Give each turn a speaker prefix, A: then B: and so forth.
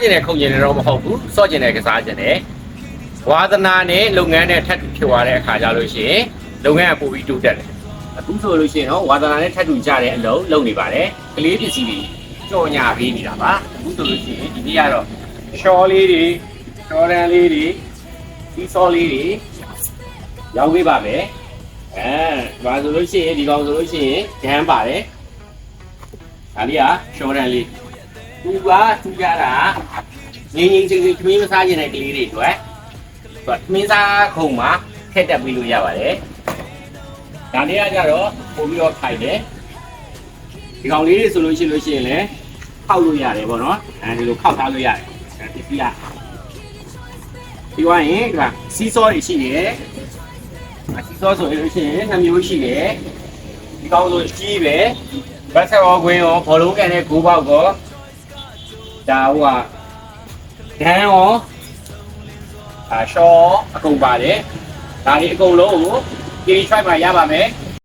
A: ကျင်တဲ့ခုန်ကျင်တဲ့တော့မဟုတ်ဘူးစော့ကျင်တဲ့ကစားကျင်တဲ့ဝါသနာနဲ့လုပ်ငန်းနဲ့ထပ်တူဖြစ်သွားတဲ့အခါကြလို့ရှိရင်လုပ်ငန်းကပိုပြီးတိုးတက်တယ်အခုဆိုလို့ရှိရင်တော့ဝါသနာနဲ့ထပ်တူကြတဲ့အလုပ်လုပ်နေပါတယ်ကလေးပစ္စည်းတွေကြော်ညာပေးနေတာပါအခုဆိုလို့ရှိရင်ဒီနေ့ကတော့ရှော်လေးတွေရှော်ရန်လေးတွေဒီဆော်လေးတွေရောင်းပေးပါမယ်ဒါဆိုလို့ရှိရင်ဒီကောင်ဆိုလို့ရှိရင်ဒန်းပါတယ်ဒါလေးကရှော်ရန်လေးသူကသူကြတာငင်းငင်းချင်းချင်းခမင်းမစားခြင်းတဲ့ကလေးတွေအတွက်သူကခမင်းစားခုံမှာထည့်တက်ပြီးလို့ရပါတယ်ဒါလေးကကြတော့ပို့ပြီးတော့ခိုင်တယ်ဒီကောင်လေးတွေဆိုလို့ရှိရင်လည်းခောက်လို့ရတယ်ပေါ့နော်ဒီလိုခောက်ထားလို့ရတယ်ဒီပြပြီးရင်ဒီကစီးစောတွေရှိတယ်စီးစောဆိုလို့ရှိရင်2မျိုးရှိတယ်ဒီကောင်ဆိုကြီးပဲဘတ်ဆက်ရောခွင်းရောဘောလုံးကန်တဲ့ဂိုးပေါက်ကောဒါဟိုကဒန်းရောရှော့အကုန်ပါတယ်ဒါဒီအကုန်လုံးကို KD Tribe မှာရပါမယ်